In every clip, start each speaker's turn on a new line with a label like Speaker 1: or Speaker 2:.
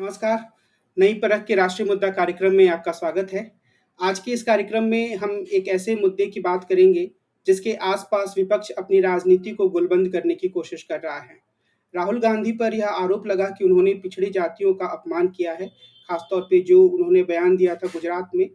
Speaker 1: नमस्कार। नई परख के राष्ट्रीय मुद्दा कार्यक्रम में आपका स्वागत है। आज के इस कार्यक्रम में हम एक ऐसे मुद्दे की बात करेंगे, जिसके आस-पास विपक्ष अपनी राजनीति को गोलबंद करने की कोशिश कर रहा है। राहुल गांधी पर यह आरोप लगा कि उन्होंने पिछड़ी जातियों का अपमान किया है, खासतौर पे जो उन्होंने बयान दिया था गुजरात में,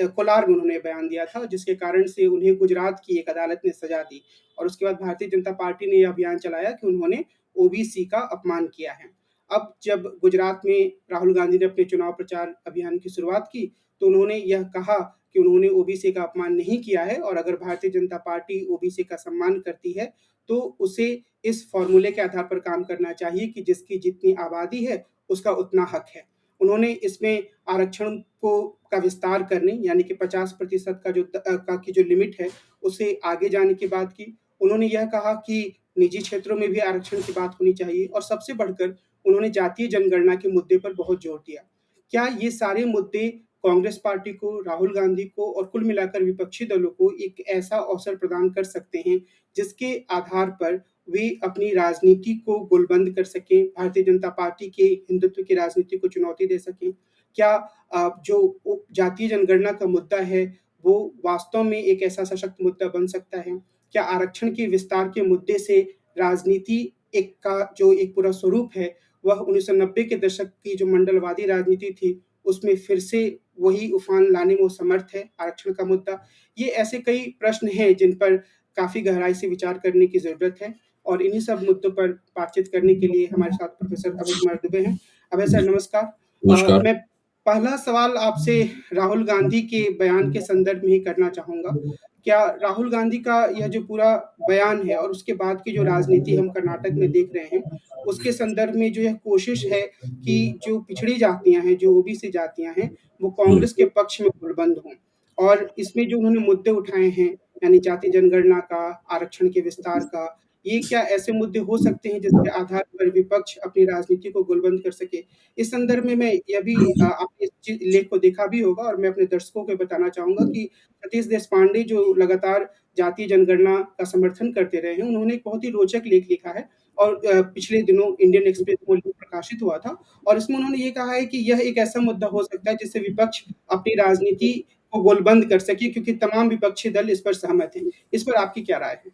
Speaker 1: कोलार में उन्होंने बयान दिया था, जिसके कारण से उन्हें गुजरात की एक अदालत ने सजा दी और उसके बाद भारतीय जनता पार्टी ने यह अभियान चलाया कि उन्होंने ओबीसी का अपमान किया है। अब जब गुजरात में राहुल गांधी ने अपने चुनाव प्रचार अभियान की शुरुआत की, तो उन्होंने यह कहा कि उन्होंने ओबीसी का अपमान नहीं किया है और अगर भारतीय जनता पार्टी ओबीसी का सम्मान करती है, तो उसे इस फ़ॉर्मूले के आधार पर काम करना चाहिए कि जिसकी जितनी आबादी है, उसका उतना हक है। उन्होंने इसमें आरक्षण को का विस्तार करने यानी कि 50% की जो लिमिट है, उसे आगे जाने की बात की। उन्होंने यह कहा कि निजी क्षेत्रों में भी आरक्षण की बात होनी चाहिए और सबसे बढ़कर उन्होंने जातीय जनगणना के मुद्दे पर बहुत जोर दिया। क्या ये सारे मुद्दे कांग्रेस पार्टी को, राहुल गांधी को और कुल मिलाकर विपक्षी दलों को एक ऐसा अवसर प्रदान कर सकते हैं, जिसके आधार पर वे अपनी राजनीति को गोलबंद कर सकें, भारतीय जनता पार्टी के हिंदुत्व की राजनीति को चुनौती दे सकें? क्या जो जातीय जनगणना का मुद्दा है, वो वास्तव में एक ऐसा सशक्त मुद्दा बन सकता है? क्या आरक्षण के विस्तार के मुद्दे से राजनीति जो एक पूरा स्वरूप है, वह 1990 के दशक की जो मंडलवादी राजनीति थी, उसमें फिर से वही उफान लाने में वो समर्थ है, आरक्षण का मुद्दा। ये ऐसे कई प्रश्न हैं जिन पर काफ़ी गहराई से विचार करने की ज़रूरत है और इन्हीं सब मुद्दों पर बातचीत करने के लिए हमारे साथ प्रोफ़ेसर अभय कुमार दुबे हैं। अभय सर नमस्कार।
Speaker 2: नमस्कार।
Speaker 1: मैं पहला सवाल आपसे राहुल गांधी के बयान के संदर्भ में ही करना चाहूँगा। क्या राहुल गांधी का यह जो पूरा बयान है और उसके बाद की जो राजनीति हम कर्नाटक में देख रहे हैं, उसके संदर्भ में जो यह कोशिश है कि जो पिछड़ी जातियाँ हैं, जो ओबीसी जातियाँ हैं, वो
Speaker 2: हुँ।
Speaker 1: कांग्रेस के पक्ष में गुटबंद हों और इसमें जो उन्होंने मुद्दे उठाए हैं, यानी जाति जनगणना का, आरक्षण के विस्तार का, ये क्या ऐसे मुद्दे हो सकते हैं जिसके आधार पर विपक्ष अपनी राजनीति को गोलबंद कर सके? इस संदर्भ में मैं यह भी आपने इस लेख को देखा भी होगा और मैं अपने दर्शकों को बताना चाहूँगा कि सतीश देशपांडे जो लगातार जातीय जनगणना का समर्थन करते रहे हैं, उन्होंने एक बहुत ही रोचक लेख लिखा है और पिछले दिनों इंडियन एक्सप्रेस में लेख प्रकाशित हुआ था और इसमें उन्होंने ये कहा है कि यह एक ऐसा मुद्दा हो सकता है जिससे विपक्ष अपनी राजनीति को गोलबंद कर सके क्योंकि तमाम विपक्षी दल इस पर सहमत हैं। इस पर आपकी क्या राय है?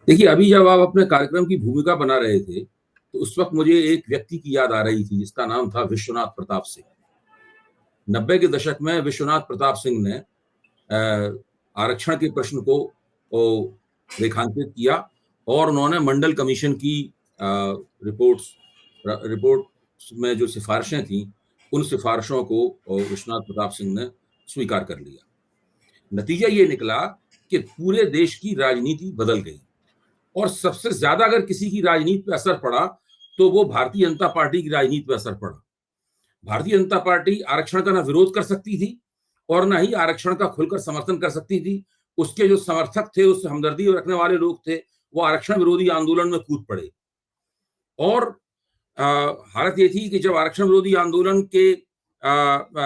Speaker 2: देखिए, अभी जब आप अपने कार्यक्रम की भूमिका बना रहे थे, तो उस वक़्त मुझे एक व्यक्ति की याद आ रही थी, जिसका नाम था विश्वनाथ प्रताप सिंह। 90 के दशक में विश्वनाथ प्रताप सिंह ने आरक्षण के प्रश्न को ओ रेखांकित किया और उन्होंने मंडल कमीशन की रिपोर्ट्स में जो सिफ़ारिशें थीं, उन सिफ़ारिशों को विश्वनाथ प्रताप सिंह ने स्वीकार कर लिया। नतीजा ये निकला कि पूरे देश की राजनीति बदल गई। और सबसे ज़्यादा अगर किसी की राजनीति पे असर पड़ा, तो वो भारतीय जनता पार्टी की राजनीति पे असर पड़ा। भारतीय जनता पार्टी आरक्षण का ना विरोध कर सकती थी और ना ही आरक्षण का खुलकर समर्थन कर सकती थी। उसके जो समर्थक थे, उससे हमदर्दी रखने वाले लोग थे, वो आरक्षण विरोधी आंदोलन में कूद पड़े। और अ, हालत ये थी कि जब आरक्षण विरोधी आंदोलन के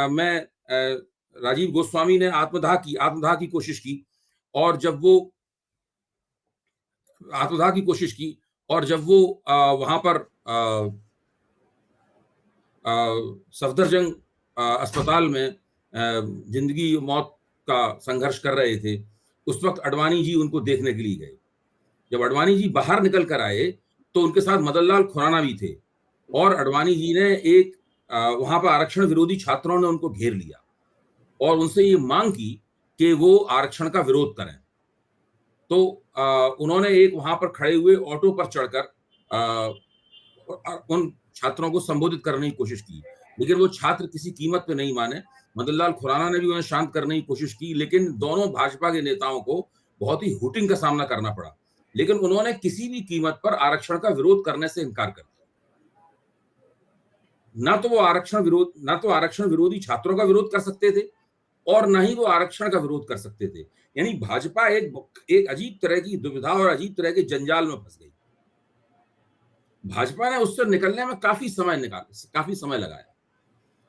Speaker 2: में राजीव गोस्वामी ने आत्मदाह की कोशिश की और जब वो आत्मदाह की कोशिश की और जब वो वहाँ पर सफदरजंग अस्पताल में ज़िंदगी मौत का संघर्ष कर रहे थे, उस वक़्त अडवाणी जी उनको देखने के लिए गए। जब अडवाणी जी बाहर निकल कर आए, तो उनके साथ मदन लाल खुराना भी थे और अडवाणी जी ने वहाँ पर आरक्षण विरोधी छात्रों ने उनको घेर लिया और उनसे ये माँग की कि वो आरक्षण का विरोध करें। तो उन्होंने एक वहाँ पर खड़े हुए ऑटो पर चढ़कर उन छात्रों को संबोधित करने की कोशिश की, लेकिन वो छात्र किसी कीमत पे नहीं माने। मदन लाल खुराना ने भी उन्हें शांत करने की कोशिश की, लेकिन दोनों भाजपा के नेताओं को बहुत ही हुटिंग का सामना करना पड़ा। लेकिन उन्होंने किसी भी कीमत पर आरक्षण का विरोध करने से इनकार कर दिया। ना तो आरक्षण विरोधी छात्रों का विरोध कर सकते थे और ना ही वो आरक्षण का विरोध कर सकते थे। यानी भाजपा एक अजीब तरह की दुविधा और अजीब तरह के जंजाल में फँस गई। भाजपा ने उससे निकलने में काफ़ी समय लगाया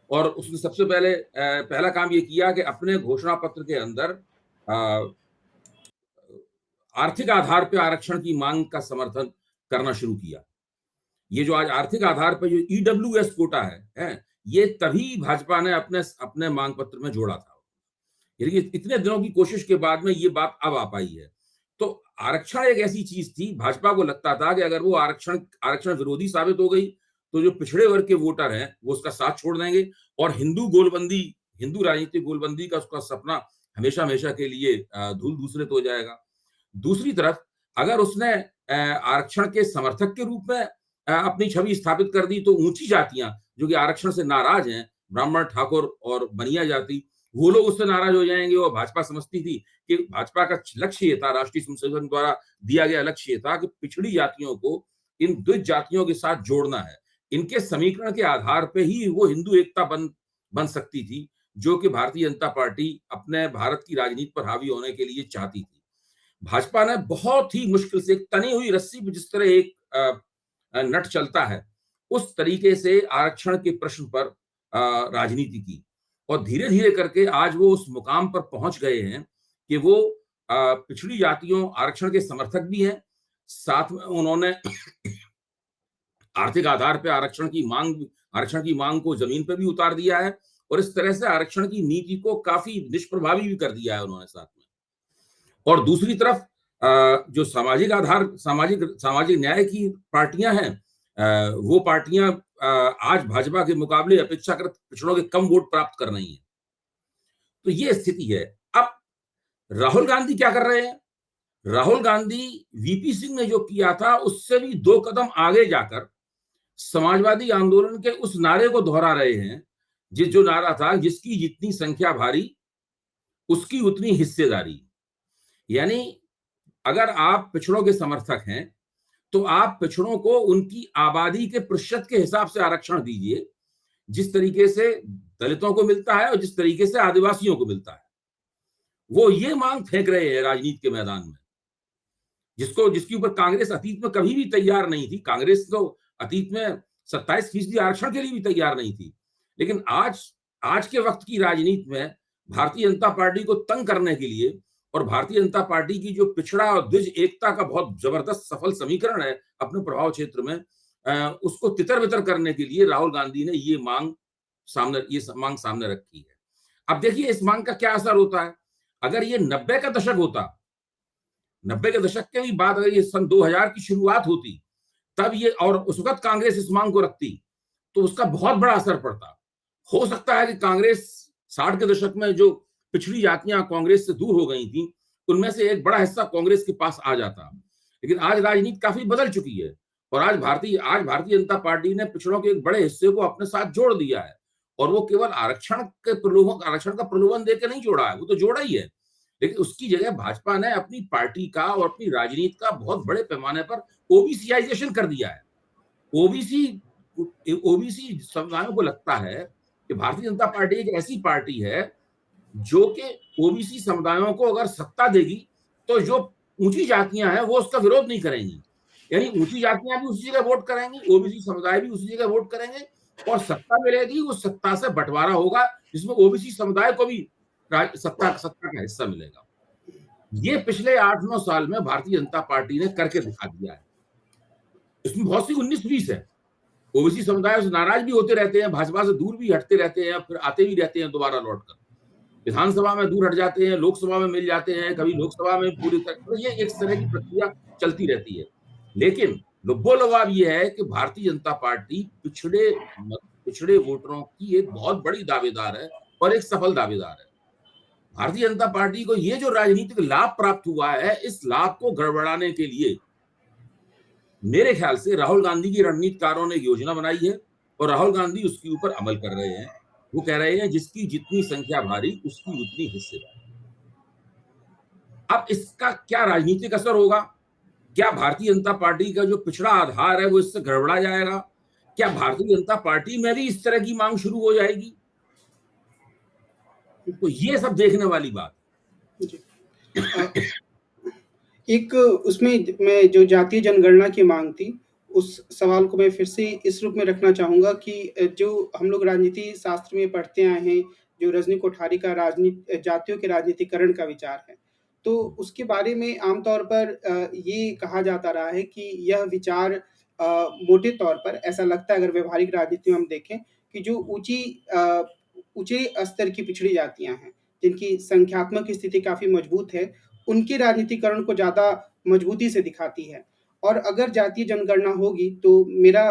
Speaker 2: और उसने सबसे पहले पहला काम ये किया कि अपने घोषणा पत्र के अंदर अ, आर्थिक आधार पे आरक्षण की माँग का समर्थन करना शुरू किया। ये जो आज आर्थिक आधार पर जो ईडब्ल्यूएस कोटा है, ये तभी भाजपा ने अपने अपने मांग पत्र में जोड़ा था। यानी कि इतने दिनों की कोशिश के बाद में ये बात अब आ पाई है। तो आरक्षण एक ऐसी चीज थी, भाजपा को लगता था कि अगर वो आरक्षण आरक्षण विरोधी साबित हो गई, तो जो पिछड़े वर्ग के वोटर हैं, वो उसका साथ छोड़ देंगे और हिंदू राजनीतिक गोलबंदी का उसका सपना हमेशा-हमेशा के लिए धूल-धूसरित हो जाएगा। दूसरी तरफ अगर उसने आरक्षण के समर्थक के रूप में अपनी छवि स्थापित कर दी, तो ऊंची जातियां जो कि आरक्षण से नाराज हैं, ब्राह्मण, ठाकुर और बनिया जाति, वो लोग उससे नाराज हो जाएंगे। और भाजपा समझती थी कि भाजपा का लक्ष्य ये था, राष्ट्रीय स्वयं सेवक द्वारा दिया गया लक्ष्य ये था कि पिछड़ी जातियों को इन द्विज जातियों के साथ जोड़ना है। इनके समीकरण के आधार पे ही वो हिंदू एकता बन बन सकती थी, जो कि भारतीय जनता पार्टी अपने भारत की राजनीति पर हावी होने के लिए चाहती थी। भाजपा ने बहुत ही मुश्किल से एक तनी हुई रस्सी पे जिस तरह एक नट चलता है, उस तरीके से आरक्षण के प्रश्न पर राजनीति की और धीरे-धीरे करके आज वो उस मुकाम पर पहुंच गए हैं कि वो पिछड़ी जातियों आरक्षण के समर्थक भी हैं, साथ में उन्होंने आर्थिक आधार पे आरक्षण की मांग को जमीन पे भी उतार दिया है और इस तरह से आरक्षण की नीति को काफी निष्प्रभावी भी कर दिया है उन्होंने साथ में। और दूसरी तरफ जो सामाजिक सामाजिक न्याय की पार्टियां हैं, वो पार्टियां आज भाजपा के मुकाबले अपेक्षाकृत पिछड़ों के कम वोट प्राप्त कर रही हैं। तो ये स्थिति है। अब राहुल गांधी क्या कर रहे हैं? राहुल गांधी वीपी सिंह ने जो किया था उससे भी 2 कदम आगे जाकर समाजवादी आंदोलन के उस नारे को दोहरा रहे हैं, जो नारा था, जिसकी जितनी संख्या भारी उसकी उतनी हिस्सेदारी। यानी अगर आप पिछड़ों के समर्थक हैं, तो आप पिछड़ों को उनकी आबादी के प्रतिशत के हिसाब से आरक्षण दीजिए, जिस तरीके से दलितों को मिलता है और जिस तरीके से आदिवासियों को मिलता है। वो ये मांग फेंक रहे हैं राजनीति के मैदान में, जिसके ऊपर कांग्रेस अतीत में कभी भी तैयार नहीं थी। कांग्रेस तो अतीत में 27% आरक्षण के लिए भी तैयार नहीं थी। लेकिन आज के वक्त की राजनीति में भारतीय जनता पार्टी को तंग करने के लिए और भारतीय जनता पार्टी की जो पिछड़ा और द्विज एकता का बहुत जबरदस्त सफल समीकरण है अपने प्रभाव क्षेत्र में, उसको तितर-बितर करने के लिए राहुल गांधी ने ये मांग सामने रखी है। अब देखिए इस मांग का क्या असर होता है। अगर ये 90 का दशक होता, 90 के दशक के भी बाद अगर ये सन 2000 की शुरुआत होती, तब ये और उस वक्त कांग्रेस इस मांग को रखती, तो उसका बहुत बड़ा असर पड़ता। हो सकता है कि कांग्रेस 60 के दशक में जो पिछड़ी जातियां कांग्रेस से दूर हो गई थी, उनमें से एक बड़ा हिस्सा कांग्रेस के पास आ जाता। लेकिन आज राजनीति काफी बदल चुकी है और आज भारतीय जनता पार्टी ने पिछड़ों के एक बड़े हिस्से को अपने साथ जोड़ दिया है और वो केवल आरक्षण का प्रलोभन देकर नहीं जोड़ा है, वो तो जोड़ा ही है। लेकिन उसकी जगह भाजपा ने अपनी पार्टी का और अपनी राजनीति का बहुत बड़े पैमाने पर ओबीसीआइजेशन कर दिया है। ओबीसी ओबीसी समुदायों को लगता है कि भारतीय जनता पार्टी एक ऐसी पार्टी है जो कि ओबीसी समुदायों को अगर सत्ता देगी, तो जो ऊंची जातियां हैं वो उसका विरोध नहीं करेंगी। यानी ऊंची जातियां भी उसी जगह वोट करेंगी, ओबीसी समुदाय भी उसी जगह वोट करेंगे और सत्ता मिलेगी, उस सत्ता से बंटवारा होगा जिसमें ओबीसी समुदाय को भी सत्ता का हिस्सा मिलेगा। ये पिछले 8-9 साल में भारतीय जनता पार्टी ने करके दिखा दिया है। इसमें बहुत सी 19-20 है। ओबीसी समुदाय से नाराज भी होते रहते हैं, भाजपा से दूर भी हटते रहते हैं, फिर आते भी रहते हैं दोबारा लौटकर। विधानसभा में दूर हट जाते हैं, लोकसभा में मिल जाते हैं, कभी लोकसभा में पूरी तरह, तो ये एक तरह की प्रक्रिया चलती रहती है। लेकिन लुब्बो-लुभाव ये है कि भारतीय जनता पार्टी पिछड़े वोटरों की एक बहुत बड़ी दावेदार है और एक सफल दावेदार है। भारतीय जनता पार्टी को ये जो राजनीतिक लाभ प्राप्त हुआ है, इस लाभ को गड़बड़ाने के लिए मेरे ख्याल से राहुल गांधी की रणनीतिकारों ने एक योजना बनाई है और राहुल गांधी उसके ऊपर अमल कर रहे हैं। वो कह रहे हैं जिसकी जितनी संख्या भारी उसकी उतनी हिस्सेदारी। अब इसका क्या राजनीतिक असर होगा? क्या भारतीय जनता पार्टी का जो पिछड़ा आधार है वो इससे गड़बड़ा जाएगा? क्या भारतीय जनता पार्टी में भी इस तरह की मांग शुरू हो जाएगी? तो ये सब देखने वाली बात है।
Speaker 1: एक उसमें मैं जो जातीय जनगणना की माँग थी, उस सवाल को मैं फिर से इस रूप में रखना चाहूँगा कि जो हम लोग राजनीति शास्त्र में पढ़ते आए हैं, जो रजनी कोठारी का जातियों के राजनीतिकरण का विचार है, तो उसके बारे में आम तौर पर ये कहा जाता रहा है कि यह विचार मोटे तौर पर ऐसा लगता है, अगर व्यवहारिक राजनीति में हम देखें, कि जो ऊँचे स्तर की पिछड़ी जातियाँ हैं, जिनकी संख्यात्मक स्थिति काफ़ी मजबूत है, उनके राजनीतिकरण को ज़्यादा मजबूती से दिखाती है। और अगर जातीय जनगणना होगी, तो मेरा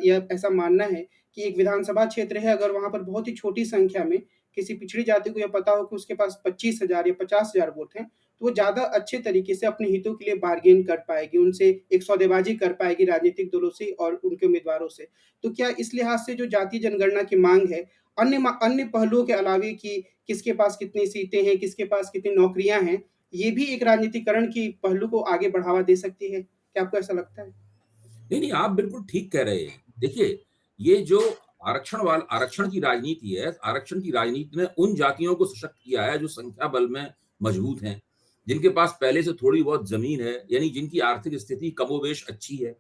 Speaker 1: यह ऐसा मानना है कि एक विधानसभा क्षेत्र है, अगर वहाँ पर बहुत ही छोटी संख्या में किसी पिछड़ी जाति को यह पता हो कि उसके पास 25,000 या 50,000 वोट हैं, तो वो ज़्यादा अच्छे तरीके से अपने हितों के लिए बार्गेन कर पाएगी, उनसे एक सौदेबाजी कर पाएगी राजनीतिक दलों से और उनके उम्मीदवारों से। तो क्या इस लिहाज से जो जातीय जनगणना की माँग है, अन्य पहलुओं के अलावे कि किसके पास कितनी सीटें हैं, किसके पास कितनी नौकरियाँ हैं, ये भी एक राजनीतिकरण की पहलू को आगे बढ़ावा दे सकती है? क्या आपको ऐसा लगता है?
Speaker 2: नहीं, नहीं, आप बिल्कुल ठीक कह रहे हैं। देखिए, ये जो आरक्षण की राजनीति है, आरक्षण की राजनीति ने उन जातियों को सशक्त किया है जो संख्या बल में मजबूत हैं, जिनके पास पहले से थोड़ी बहुत ज़मीन है, यानी जिनकी आर्थिक स्थिति कमोबेश अच्छी है,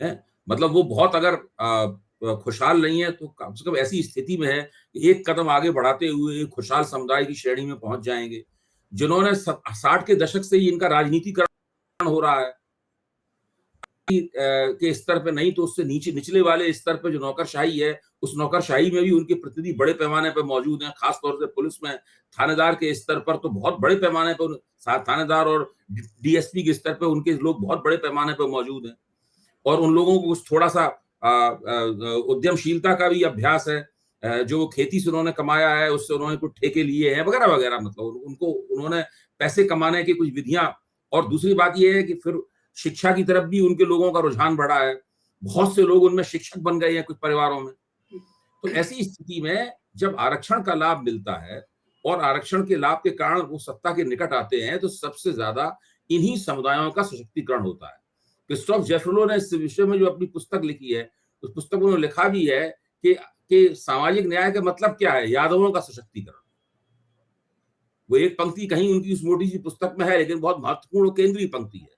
Speaker 2: हैं? मतलब वो बहुत अगर खुशहाल नहीं है, तो कम से कम ऐसी स्थिति में है कि एक कदम आगे बढ़ाते हुए एक खुशहाल समुदाय की श्रेणी में पहुँच जाएँगे। जिन्होंने 60 के दशक से ही इनका राजनीतिकरण हो रहा है। के स्तर पे नहीं तो उससे निचले वाले स्तर पे जो नौकरशाही है, उस नौकरशाही में भी उनके प्रतिनिधि बड़े पैमाने पे मौजूद हैं, खास तौर से पुलिस में थानेदार के स्तर पर तो बहुत बड़े पैमाने पर थानेदार और डीएसपी के स्तर पे उनके लोग बहुत बड़े पैमाने पर मौजूद हैं। और उन लोगों को कुछ थोड़ा सा उद्यमशीलता का भी अभ्यास है, जो खेती से उन्होंने कमाया है, उससे उन्होंने कुछ ठेके लिए हैं वगैरह वगैरह, मतलब उनको उन्होंने पैसे कमाने की कुछ विधियां। और दूसरी बात यह है कि फिर शिक्षा की तरफ भी उनके लोगों का रुझान बढ़ा है, बहुत से लोग उनमें शिक्षक बन गए हैं कुछ परिवारों में। तो ऐसी स्थिति में जब आरक्षण का लाभ मिलता है और आरक्षण के लाभ के कारण वो सत्ता के निकट आते हैं, तो सबसे ज्यादा इन्हीं समुदायों का सशक्तिकरण होता है। क्रिस्टोफ जेफरलो ने इस विषय में जो अपनी पुस्तक लिखी है, उस पुस्तक में उन्होंने लिखा भी है कि सामाजिक न्याय का मतलब क्या है, यादवों का सशक्तिकरण। वो एक पंक्ति कहीं उनकी उस मोटी सी पुस्तक में है, लेकिन बहुत महत्वपूर्ण केंद्रीय पंक्ति है।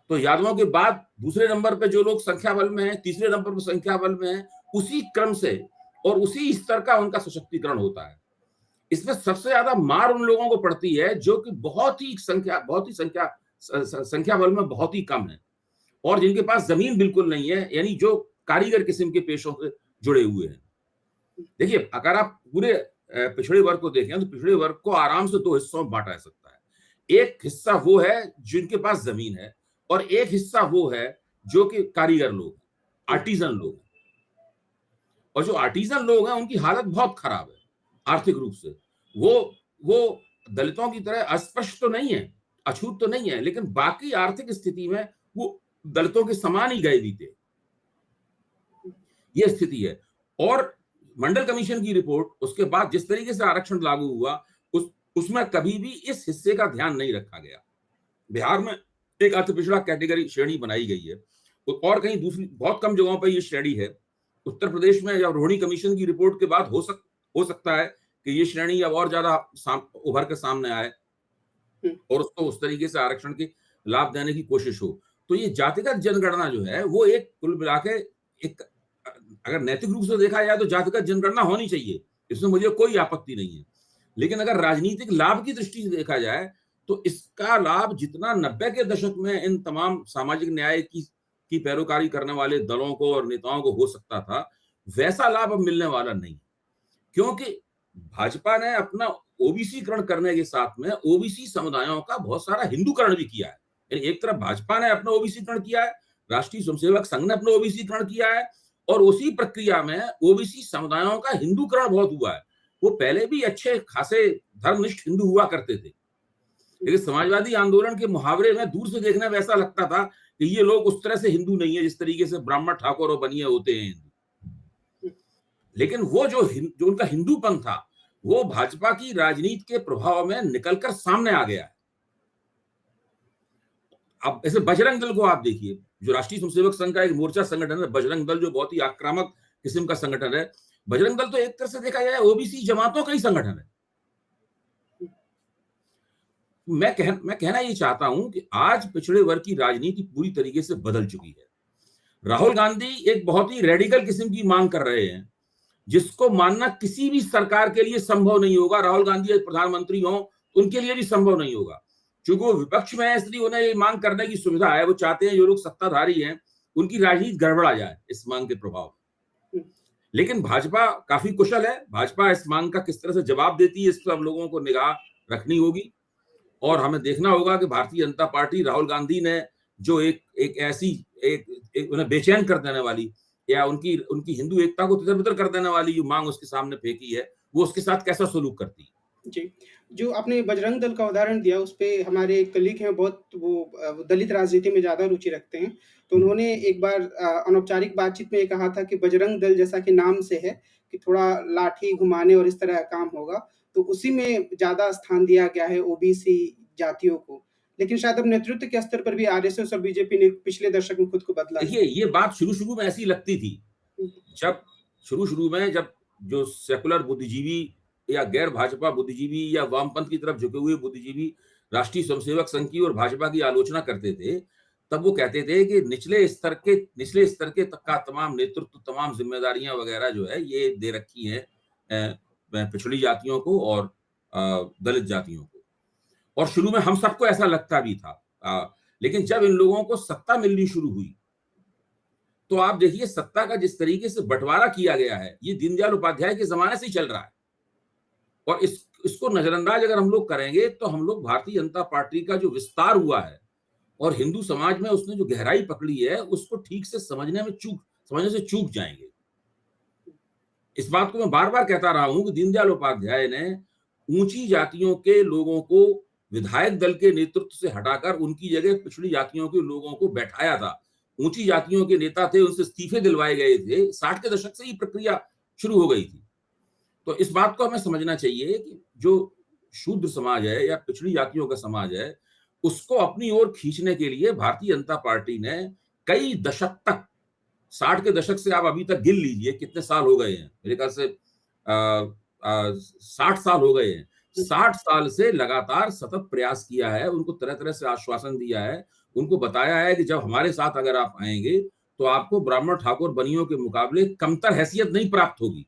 Speaker 2: तो यादवों के बाद दूसरे नंबर पे जो लोग संख्या बल में हैं, तीसरे नंबर पर संख्या बल में हैं, उसी क्रम से और उसी स्तर का उनका सशक्तिकरण होता है। इसमें सबसे ज्यादा मार उन लोगों को पड़ती है जो कि संख्या बल में बहुत ही कम है और जिनके पास जमीन बिल्कुल नहीं है, यानी जो कारीगर किस्म के पेशों से जुड़े हुए हैं। देखिए, अगर आप पूरे पिछड़े वर्ग को देखें तो पिछड़े वर्ग को आराम से 2 हिस्सों में बांटा जा सकता है। एक हिस्सा वो है जिनके पास जमीन है और एक हिस्सा वो है जो कि कारीगर लोग, आर्टिजन लोग। और जो आर्टिजन लोग हैं उनकी हालत बहुत खराब है आर्थिक रूप से। वो दलितों की तरह अस्पष्ट तो नहीं है, अछूत तो नहीं है, लेकिन बाकी आर्थिक स्थिति में वो दलितों के समान ही गए बीते। ये स्थिति है। और मंडल कमीशन की रिपोर्ट, उसके बाद जिस तरीके से आरक्षण लागू हुआ, उसमें कभी भी इस हिस्से का ध्यान नहीं रखा गया। बिहार में एक अति पिछड़ा कैटेगरी श्रेणी बनाई गई है और कहीं दूसरी बहुत कम जगहों पर ये श्रेणी है। उत्तर प्रदेश में जब रोहिणी कमीशन की रिपोर्ट के बाद हो सकता है कि ये श्रेणी अब और ज्यादा उभर के सामने आए और उसको उस तरीके से आरक्षण के लाभ देने की कोशिश हो। तो ये जातिगत जनगणना जो है वो एक कुल मिला के एक, अगर नैतिक रूप से देखा जाए तो जातिगत जनगणना होनी चाहिए, इसमें मुझे कोई आपत्ति नहीं है। लेकिन अगर राजनीतिक लाभ की दृष्टि से देखा जाए तो इसका लाभ जितना 90 के दशक में इन तमाम सामाजिक न्याय की पैरोकारी करने वाले दलों को और नेताओं को हो सकता था, वैसा लाभ अब मिलने वाला नहीं। क्योंकि भाजपा ने अपना ओबीसीकरण करने के साथ में ओबीसी समुदायों का बहुत सारा हिंदूकरण भी किया है। यानी एक तरफ भाजपा ने अपना ओबीसीकरण किया है, राष्ट्रीय स्वयंसेवक संघ ने अपना ओबीसीकरण किया है और उसी प्रक्रिया में ओबीसी समुदायों का हिंदूकरण बहुत हुआ है। वो पहले भी अच्छे खासे धर्मनिष्ठ हिंदू हुआ करते थे, लेकिन समाजवादी आंदोलन के मुहावरे में दूर से देखने में ऐसा लगता था कि ये लोग उस तरह से हिंदू नहीं है जिस तरीके से ब्राह्मण, ठाकुर और बनिए होते हैं हिंदू। लेकिन वो जो उनका हिंदूपन था, वो भाजपा की राजनीति के प्रभाव में निकलकर सामने आ गया है। अब ऐसे बजरंग दल को आप देखिए, जो राष्ट्रीय स्वयंसेवक संघ का एक मोर्चा संगठन है, बजरंग दल जो बहुत ही आक्रामक किस्म का संगठन है। बजरंग दल तो एक तरह से देखा जाए ओबीसी जमातों का ही संगठन है। मैं कहना ये चाहता हूं कि आज पिछड़े वर्ग की राजनीति पूरी तरीके से बदल चुकी है। राहुल गांधी एक बहुत ही रेडिकल किस्म की मांग कर रहे हैं, जिसको मानना किसी भी सरकार के लिए संभव नहीं होगा। राहुल गांधी प्रधानमंत्री हो, उनके लिए भी संभव नहीं होगा, क्योंकि वो विपक्ष में है, इसलिए उन्हें ये मांग करने की सुविधा है। वो चाहते हैं जो लोग सत्ताधारी हैं उनकी राजनीति गड़बड़ा जाए इस मांग के प्रभाव में। लेकिन भाजपा काफी कुशल है। भाजपा इस मांग का किस तरह से जवाब देती है, इस पर हम लोगों को निगाह रखनी होगी और हमें देखना होगा कि भारतीय जनता पार्टी, राहुल गांधी ने जो एक ऐसी उन्हें बेचैन कर देने वाली या उनकी हिंदू एकता को तितर-बितर कर देने वाली जो मांग उसके सामने फेंकी है, वो उसके साथ कैसा सलूक करती है।
Speaker 1: जी। जो आपने बजरंग दल का उदाहरण दिया, उसपे हमारे एक कलीग हैं, बहुत वो दलित राजनीति में ज़्यादा रुचि रखते हैं। तो उन्होंने एक बार अनौपचारिक बातचीत में ये कहा था कि बजरंग दल जैसा कि नाम से है कि थोड़ा लाठी घुमाने और इस तरह का काम होगा, तो उसी में ज़्यादा स्थान दिया गया है ओबीसी जातियों को। लेकिन शायद अब नेतृत्व के स्तर पर भी आरएसएस और बीजेपी ने पिछले दशक में खुद को बदला है।
Speaker 2: देखिए, ये बात शुरू-शुरू में ऐसी लगती थी।
Speaker 1: हुँ,
Speaker 2: जब शुरू-शुरू में जब जो सेकुलर बुद्धिजीवी या गैर भाजपा बुद्धिजीवी या वामपंथ की तरफ झुके हुए बुद्धिजीवी राष्ट्रीय स्वयंसेवक संघ की और भाजपा की आलोचना करते थे, तब वो कहते थे कि निचले स्तर के तक का तमाम नेतृत्व, तमाम ज़िम्मेदारियाँ वगैरह जो है ये दे रखी हैं पिछड़ी जातियों को और दलित जातियों को। और शुरू में हम सबको ऐसा लगता भी था। लेकिन जब इन लोगों को सत्ता मिलनी शुरू हुई, तो आप देखिए सत्ता का जिस तरीके से बँटवारा किया गया है, ये दीनदयाल उपाध्याय के ज़माने से ही चल रहा है। और इसको नज़रअंदाज अगर हम लोग करेंगे, तो हम लोग भारतीय जनता पार्टी का जो विस्तार हुआ है और हिंदू समाज में उसने जो गहराई पकड़ी है, उसको ठीक से समझने से चूक जाएँगे। इस बात को मैं बार-बार कहता रहा हूँ कि दीनदयाल उपाध्याय ने ऊँची जातियों के लोगों को विधायक दल के नेतृत्व से हटाकर उनकी जगह पिछड़ी जातियों के लोगों को बैठाया था। ऊँची जातियों के नेता थे, उनसे इस्तीफे दिलवाए गए थे। 60 के दशक से ये प्रक्रिया शुरू हो गई थी। तो इस बात को हमें समझना चाहिए कि जो शूद्र समाज है या पिछड़ी जातियों का समाज है, उसको अपनी ओर खींचने के लिए भारतीय जनता पार्टी ने कई दशक तक 60 के दशक से आप अभी तक गिन लीजिए कितने साल हो गए हैं। मेरे ख्याल से 60 साल हो गए हैं। 60 साल से लगातार सतत प्रयास किया है, उनको तरह-तरह से आश्वासन दिया है, उनको बताया है कि जब हमारे साथ अगर आप आएँगे, तो आपको ब्राह्मण, ठाकुर, बनियों के मुकाबले कमतर हैसियत नहीं प्राप्त होगी।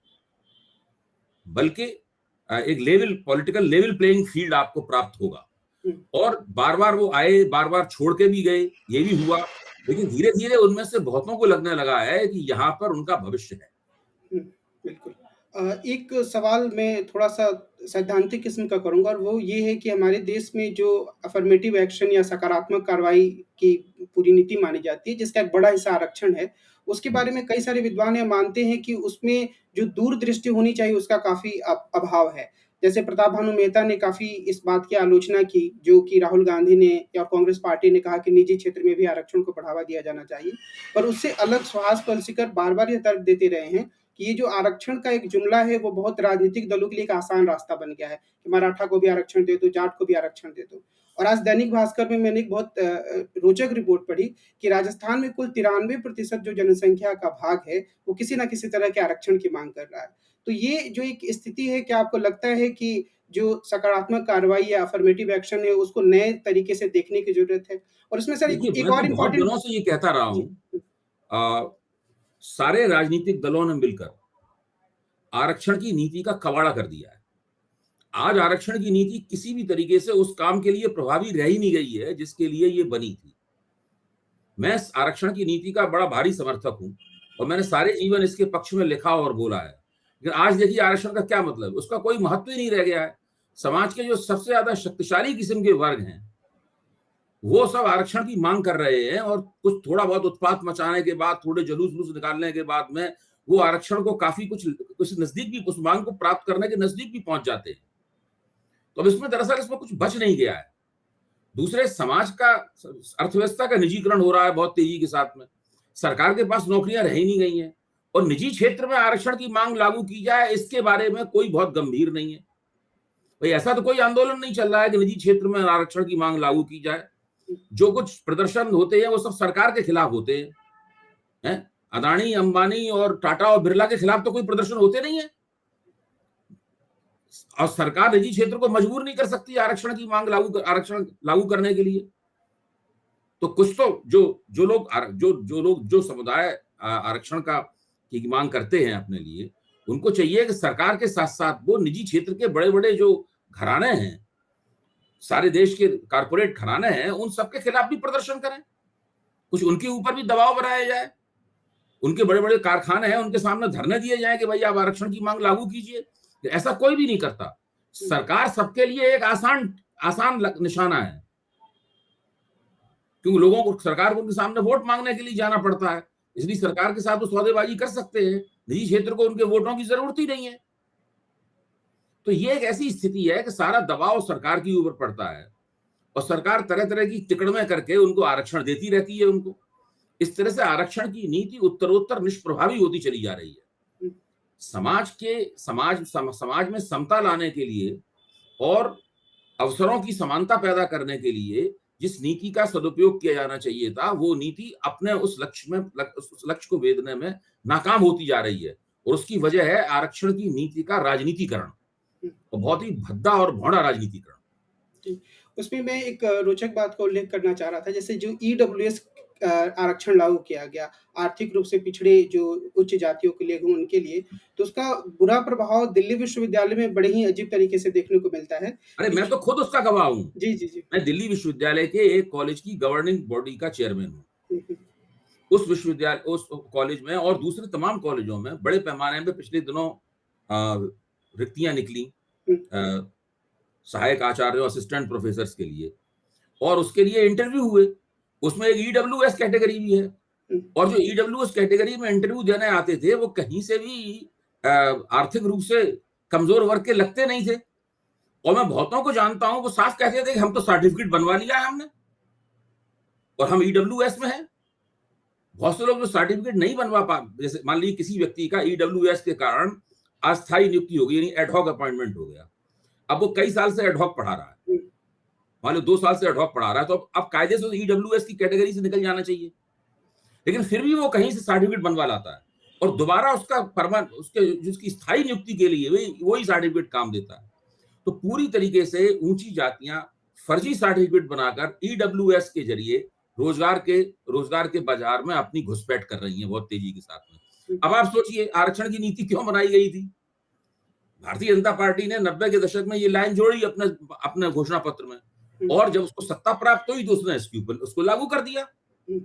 Speaker 2: बल्कि एक पॉलिटिकल लेवल प्लेइंग फील्ड आपको प्राप्त होगा।
Speaker 1: हुँ,
Speaker 2: और बार-बार वो आए, बार-बार छोड़ के भी गए, ये भी हुआ। लेकिन धीरे-धीरे उनमें से बहुतों को लगने लगा है कि यहाँ पर उनका भविष्य है।
Speaker 1: हुँ, बिल्कुल। एक सवाल मैं थोड़ा-सा सैद्धांतिक किस्म का करूँगा और वो ये है कि हमारे देश में जो अफ़र्मेटिव एक्शन या सकारात्मक कार्रवाई की पूरी नीति मानी जाती है, जिसका एक बड़ा हिस्सा आरक्षण है, उसके
Speaker 2: हुँ।
Speaker 1: बारे में कई सारे विद्वान ये मानते हैं कि उसमें जो दूरदृष्टि होनी चाहिए, उसका काफ़ी अभाव है। जैसे प्रताप भानु मेहता ने काफ़ी इस बात की आलोचना की, जो कि राहुल गांधी ने या कांग्रेस पार्टी ने कहा कि निजी क्षेत्र में भी आरक्षण को बढ़ावा दिया जाना चाहिए। पर उससे अलग सुहास पलसीकर बार-बार ये तर्क देते रहे हैं कि ये जो आरक्षण का एक जुमला है, वो बहुत राजनीतिक दलों के लिए एक आसान रास्ता बन गया है कि मराठा को भी आरक्षण दे दो, जाट को भी आरक्षण दे दो। और आज दैनिक भास्कर में मैंने एक बहुत रोचक रिपोर्ट पढ़ी कि राजस्थान में कुल 93% जो जनसंख्या का भाग है, वो किसी न किसी तरह के आरक्षण की माँग कर रहा है। तो ये जो एक स्थिति है, क्या आपको लगता है कि जो सकारात्मक कार्रवाई या अफ़र्मेटिव एक्शन है, उसको नए तरीके से देखने की ज़रूरत है? और इसमें सर
Speaker 2: देखिए,
Speaker 1: एक
Speaker 2: मैं तो
Speaker 1: और
Speaker 2: बहुत
Speaker 1: इम्पोर्टेंट
Speaker 2: दिनों से ये कहता रहा
Speaker 1: जी।
Speaker 2: हूँ सारे राजनीतिक दलों ने मिलकर आरक्षण की नीति का कबाड़ा कर दिया है। आज आरक्षण की नीति किसी भी तरीके से उस काम के लिए प्रभावी रह ही नहीं गई है, जिसके लिए ये बनी थी। मैं इस आरक्षण की नीति का बड़ा भारी समर्थक हूँ और मैंने सारे जीवन इसके पक्ष में लिखा और बोला है। लेकिन आज देखिए आरक्षण का क्या मतलब? उसका कोई महत्व ही नहीं रह गया है। समाज के जो सबसे ज़्यादा शक्तिशाली किस्म के वर्ग हैं, वो सब आरक्षण की माँग कर रहे हैं और कुछ थोड़ा बहुत उत्पात मचाने के बाद, थोड़े जुलूस-वुलूस निकालने के बाद में वो आरक्षण को काफ़ी कुछ नज़दीक भी, उस माँग को प्राप्त करने के नज़दीक भी पहुँच जाते हैं। तो अब इसमें कुछ बच नहीं गया है। दूसरे समाज का अर्थव्यवस्था का निजीकरण हो रहा है बहुत तेजी के साथ में। सरकार के पास नौकरियां रह ही नहीं गई हैं और निजी क्षेत्र में आरक्षण की मांग लागू की जाए, इसके बारे में कोई बहुत गंभीर नहीं है। भाई ऐसा तो कोई आंदोलन नहीं चल रहा है कि निजी क्षेत्र में आरक्षण की मांग लागू की जाए। जो कुछ प्रदर्शन होते हैं वो सब सरकार के खिलाफ होते हैं। अदानी, अंबानी और टाटा और बिरला के खिलाफ तो कोई प्रदर्शन होते नहीं है। और सरकार निजी क्षेत्र को मजबूर नहीं कर सकती आरक्षण लागू करने के लिए। तो कुछ तो जो समुदाय आरक्षण का की मांग करते हैं अपने लिए, उनको चाहिए कि सरकार के साथ-साथ वो निजी क्षेत्र के बड़े-बड़े जो घराने हैं, सारे देश के कॉर्पोरेट घराने हैं, उन सबके खिलाफ भी प्रदर्शन करें। कुछ उनके ऊपर भी दबाव बनाया जाए, उनके बड़े-बड़े कारखाने हैं, उनके सामने धरने दिए जाएँ कि भाई आप आरक्षण की माँग लागू कीजिए। ऐसा कोई भी नहीं करता।
Speaker 1: हुँ,
Speaker 2: सरकार सबके लिए एक आसान आसान निशाना है, क्योंकि लोगों को सरकार को उनके सामने वोट माँगने के लिए जाना पड़ता है। इसलिए सरकार के साथ वो सौदेबाजी कर सकते हैं। निजी क्षेत्र को उनके वोटों की ज़रूरत ही नहीं है। तो ये एक ऐसी स्थिति है कि सारा दबाव सरकार के ऊपर पड़ता है और सरकार तरह-तरह की तिकड़में करके उनको आरक्षण देती रहती है उनको। इस तरह से आरक्षण की नीति उत्तरोत्तर निष्प्रभावी होती चली जा रही है।
Speaker 1: हुँ,
Speaker 2: समाज में समता लाने के लिए और अवसरों की समानता पैदा करने के लिए जिस नीति का सदुपयोग किया जाना चाहिए था, वो नीति अपने उस लक्ष्य को वेधने में नाकाम होती जा रही है और उसकी वजह है आरक्षण की नीति का राजनीतिकरण
Speaker 1: हुँ।
Speaker 2: और बहुत ही भद्दा और भौड़ा राजनीतिकरण।
Speaker 1: जी, उसमें मैं एक रोचक बात का उल्लेख करना चाह रहा था, जैसे जो ईडब्ल्यूएस आरक्षण लागू किया गया, आर्थिक रूप से पिछड़े जो उच्च जातियों के लिए उनके लिए, तो उसका बुरा प्रभाव दिल्ली विश्वविद्यालय में बड़े ही अजीब तरीके से देखने को मिलता है
Speaker 2: अरे!
Speaker 1: कि
Speaker 2: मैं तो खुद उसका गवाह हूँ।
Speaker 1: जी, जी, जी।
Speaker 2: मैं दिल्ली विश्वविद्यालय के एक कॉलेज की गवर्निंग बॉडी का चेयरमैन हूँ।
Speaker 1: हुँ, हुँ,
Speaker 2: उस कॉलेज में और दूसरे तमाम कॉलेजों में बड़े पैमाने पे पिछले दिनों रिक्तियाँ निकली
Speaker 1: हुँ,
Speaker 2: अ, सहायक आचार्यों, असिस्टेंट प्रोफेसर्स के लिए और उसके लिए इंटरव्यू हुए। उसमें एक ईडब्ल्यूएस कैटेगरी भी है
Speaker 1: हुँ,
Speaker 2: और जो ईडब्ल्यूएस कैटेगरी में इंटरव्यू देने आते थे, वो कहीं से भी आर्थिक रूप से कमज़ोर वर्ग के लगते नहीं थे और मैं बहुतों को जानता हूँ, वो साफ कहते थे कि हम तो सर्टिफ़िकेट बनवा लिया है हमने और हम ईडब्ल्यूएस में हैं। बहुत से लोग जो सर्टिफिकेट नहीं बनवा जैसे मान लीजिए किसी व्यक्ति का ईडब्ल्यूएस के कारण अस्थायी नियुक्ति हो गई यानी एडहॉक अपॉइंटमेंट हो गया। अब वो कई साल से एडहॉक पढ़ा रहा है।
Speaker 1: हुँ,
Speaker 2: मान लो 2 साल से एडहॉक पढ़ा रहा है तो अब कायदे से ईडब्ल्यूएस की कैटेगरी से निकल जाना चाहिए। लेकिन फिर भी वो कहीं से सर्टिफिकेट बनवा लाता है और दोबारा उसका उसके जिसकी स्थायी नियुक्ति के लिए वही सर्टिफिकेट काम देता है। तो पूरी तरीके से ऊंची जातियां फर्जी सर्टिफिकेट बनाकर ईडब्ल्यूएस के जरिए रोजगार के बाजार में अपनी घुसपैठ कर रही हैं बहुत तेजी के साथ में।
Speaker 1: हुँ,
Speaker 2: अब आप सोचिए आरक्षण की नीति क्यों बनाई गई थी? भारतीय जनता पार्टी ने 90 के दशक में ये लाइन जोड़ी अपने अपने घोषणा पत्र में
Speaker 1: हुँ,
Speaker 2: और जब उसको सत्ता प्राप्त हुई तो उसने इसके ऊपर उसको लागू कर दिया।
Speaker 1: हुँ,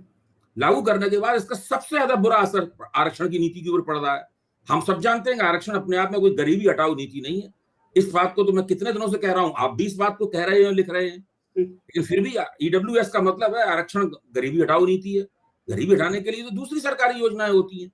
Speaker 2: लागू करने के बाद इसका सबसे ज्यादा बुरा असर आरक्षण की नीति के ऊपर पड़ रहा है। हम सब जानते हैं कि आरक्षण अपने आप में कोई गरीबी हटाओ नीति नहीं है। इस बात को तो मैं कितने दिनों से कह रहा हूं, आप भी इस बात को कह रहे हैं, लिख रहे हैं।
Speaker 1: हुँ।
Speaker 2: लेकिन फिर भी ईडब्ल्यूएस का मतलब है आरक्षण गरीबी हटाओ नीति है। गरीबी हटाने के लिए तो दूसरी सरकारी योजनाएं होती हैं।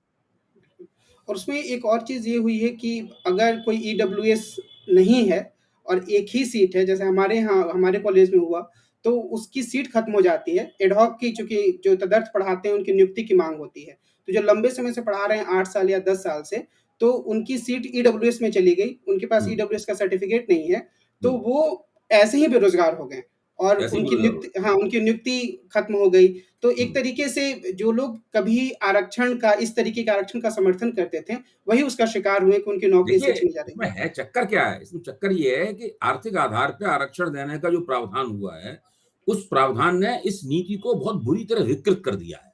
Speaker 1: और उसमें एक और चीज़ ये हुई है कि अगर कोई ईडब्ल्यूएस नहीं है और एक ही सीट है, जैसे हमारे यहाँ हमारे कॉलेज में हुआ, तो उसकी सीट खत्म हो जाती है। एड हॉक की चूँकि जो तदर्थ पढ़ाते हैं, उनकी नियुक्ति की माँग होती है। तो जो लंबे समय से पढ़ा रहे हैं 8 साल या 10 साल से, तो उनकी सीट ईडब्ल्यूएस में चली गई, उनके पास
Speaker 2: हम्म,
Speaker 1: ईडब्ल्यूएस का सर्टिफ़िकेट नहीं है, तो
Speaker 2: हम्म,
Speaker 1: वो ऐसे ही बेरोज़गार हो गए और
Speaker 2: ऐसे ही
Speaker 1: उनकी
Speaker 2: बेरोजगार हो
Speaker 1: नियुक्ति हाँ, उनकी नियुक्ति खत्म हो गई। तो एक
Speaker 2: हम्म।
Speaker 1: तरीके से जो लोग कभी आरक्षण का इस तरीके के आरक्षण का समर्थन करते थे, वही उसका शिकार हुए कि उनकी नौकरी
Speaker 2: देखिए
Speaker 1: इससे छीनी जा रही
Speaker 2: इसमें
Speaker 1: है।
Speaker 2: है चक्कर क्या है, इसमें चक्कर ये है कि आर्थिक आधार पे आरक्षण देने का जो प्रावधान हुआ है उस प्रावधान ने इस नीति को बहुत बुरी तरह विकृत कर दिया है।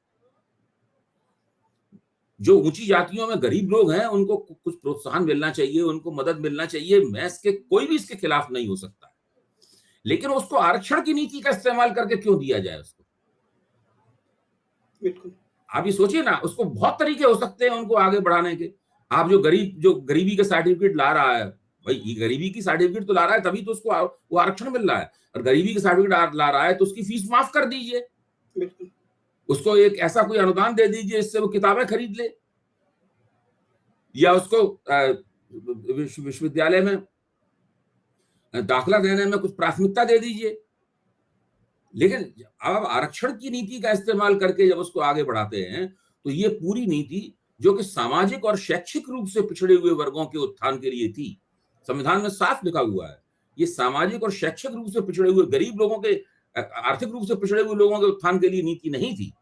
Speaker 2: जो ऊंची जातियों में गरीब लोग हैं उनको कुछ प्रोत्साहन मिलना चाहिए, उनको मदद मिलना चाहिए। मैं इसके कोई भी इसके खिलाफ नहीं हो सकता है, लेकिन उसको आरक्षण की नीति का इस्तेमाल करके क्यों दिया जाए उसको?
Speaker 1: बिल्कुल।
Speaker 2: आप ये सोचिए ना, उसको बहुत तरीके हो सकते हैं उनको आगे बढ़ाने के। आप जो गरीबी का सर्टिफिकेट ला रहा है, भाई ये गरीबी की सर्टिफिकेट तो ला रहा है तभी तो उसको वो आरक्षण मिल रहा है और गरीबी का सर्टिफिकेट ला रहा है तो उसकी फीस माफ कर दीजिए।
Speaker 1: बिल्कुल।
Speaker 2: उसको एक ऐसा कोई अनुदान दे दीजिए जिससे वो किताबें खरीद ले या उसको विश्वविद्यालय में दाखिला देने में कुछ प्राथमिकता दे दीजिए। लेकिन अब आप आरक्षण की नीति का इस्तेमाल करके जब उसको आगे बढ़ाते हैं, तो ये पूरी नीति जो कि सामाजिक और शैक्षिक रूप से पिछड़े हुए वर्गों के उत्थान के लिए थी, संविधान में साफ लिखा हुआ है। ये सामाजिक और शैक्षिक रूप से पिछड़े हुए गरीब लोगों के आर्थिक रूप से पिछड़े हुए लोगों के उत्थान के लिए नीति नहीं थी।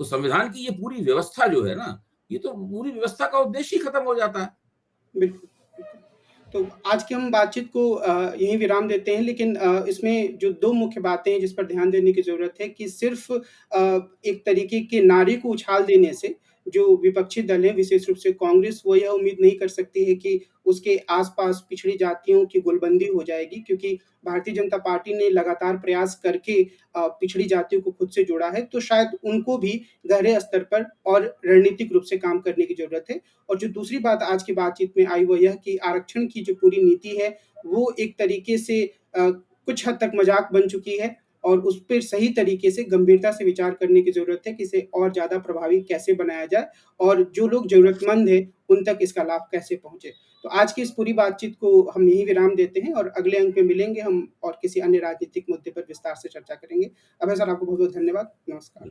Speaker 2: तो संविधान की ये पूरी व्यवस्था जो है ना, ये तो पूरी व्यवस्था का उद्देश्य ही खत्म हो जाता है।
Speaker 1: बिल्कुल, बिल्कुल। तो आज की हम बातचीत को यहीं विराम देते हैं, लेकिन इसमें जो 2 मुख्य बातें हैं जिस पर ध्यान देने की ज़रूरत है कि सिर्फ़ एक तरीके के नारे को उछाल देने से जो विपक्षी दल है, विशेष रूप से कांग्रेस, वो यह उम्मीद नहीं कर सकती है कि उसके आस-पास पिछड़ी जातियों की गोलबंदी हो जाएगी, क्योंकि भारतीय जनता पार्टी ने लगातार प्रयास करके पिछड़ी जातियों को खुद से जोड़ा है, तो शायद उनको भी गहरे स्तर पर और रणनीतिक रूप से काम करने की ज़रूरत है। और जो दूसरी बात आज की बातचीत में आई, वो यह कि आरक्षण की जो पूरी नीति है, वो एक तरीके से कुछ हद तक मज़ाक बन चुकी है, और उस पे सही तरीके से गंभीरता से विचार करने की ज़रूरत है कि इसे और ज़्यादा प्रभावी कैसे बनाया जाए और जो लोग ज़रूरतमंद हैं, उन तक इसका लाभ कैसे पहुँचे। तो आज की इस पूरी बातचीत को हम यहीं विराम देते हैं, और अगले अंक में मिलेंगे हम और किसी अन्य राजनीतिक मुद्दे पर विस्तार से चर्चा करेंगे। अभय सर, आपको बहुत-बहुत धन्यवाद। नमस्कार।